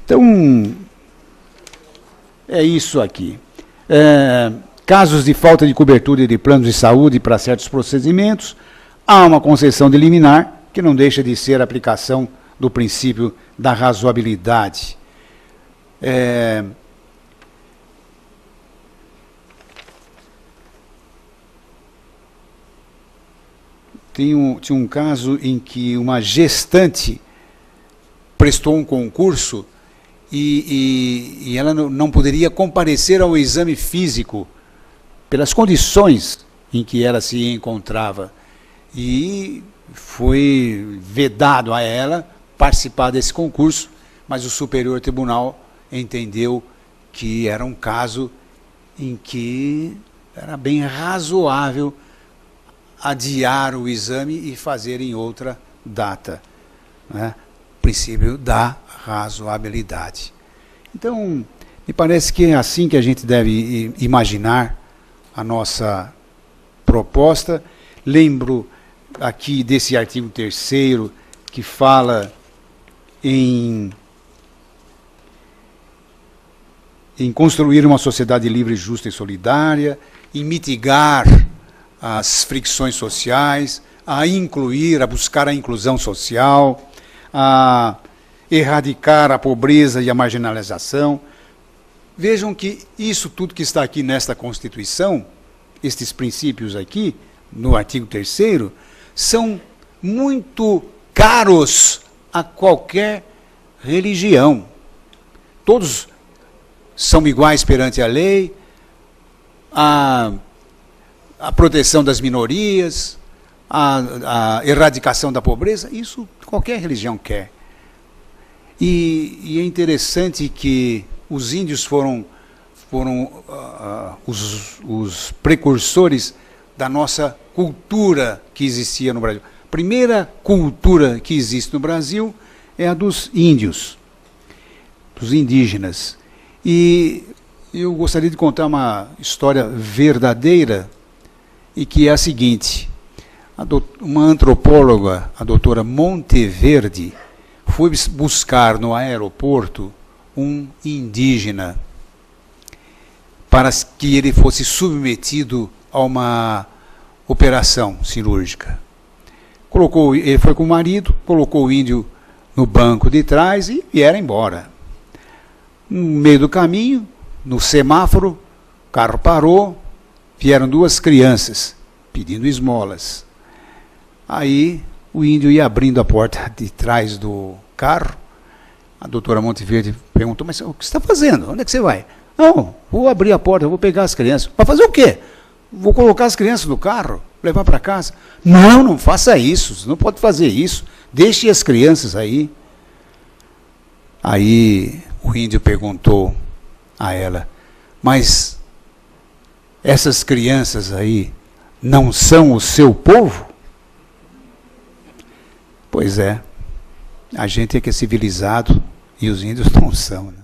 Então, é isso aqui. Casos de falta de cobertura de planos de saúde para certos procedimentos, há uma concessão de liminar, que não deixa de ser a aplicação do princípio da razoabilidade. Tinha um caso em que uma gestante prestou um concurso e ela não poderia comparecer ao exame físico pelas condições em que ela se encontrava. E foi vedado a ela participar desse concurso, mas o Superior Tribunal entendeu que era um caso em que era bem razoável adiar o exame e fazer em outra data, né? Princípio da razoabilidade. Então, me parece que é assim que a gente deve imaginar a nossa proposta. Lembro aqui desse artigo 3º que fala em construir uma sociedade livre, justa e solidária, em mitigar as fricções sociais, a buscar a inclusão social, a erradicar a pobreza e a marginalização. Vejam que isso tudo que está aqui nesta Constituição, estes princípios aqui, no artigo 3º, são muito caros a qualquer religião. Todos são iguais perante a lei, a proteção das minorias, a erradicação da pobreza, isso qualquer religião quer. E é interessante que os índios foram os precursores da nossa cultura que existia no Brasil. A primeira cultura que existe no Brasil é a dos índios. dos indígenas. E eu gostaria de contar uma história verdadeira, e que é a seguinte: uma antropóloga, a doutora Monteverde, foi buscar no aeroporto um indígena para que ele fosse submetido a uma operação cirúrgica. Ele foi com o marido, colocou o índio no banco de trás e vieram embora. No meio do caminho, no semáforo, o carro parou, vieram duas crianças pedindo esmolas. Aí o índio ia abrindo a porta de trás do carro. A doutora Monteverde perguntou: mas o que você está fazendo? Onde é que você vai? Não, vou abrir a porta, vou pegar as crianças. Para fazer o quê? Vou colocar as crianças no carro, levar para casa. Não, não faça isso, você não pode fazer isso. Deixe as crianças aí. Aí o índio perguntou a ela: mas essas crianças aí não são o seu povo? Pois é, a gente é que é civilizado e os índios não são, né?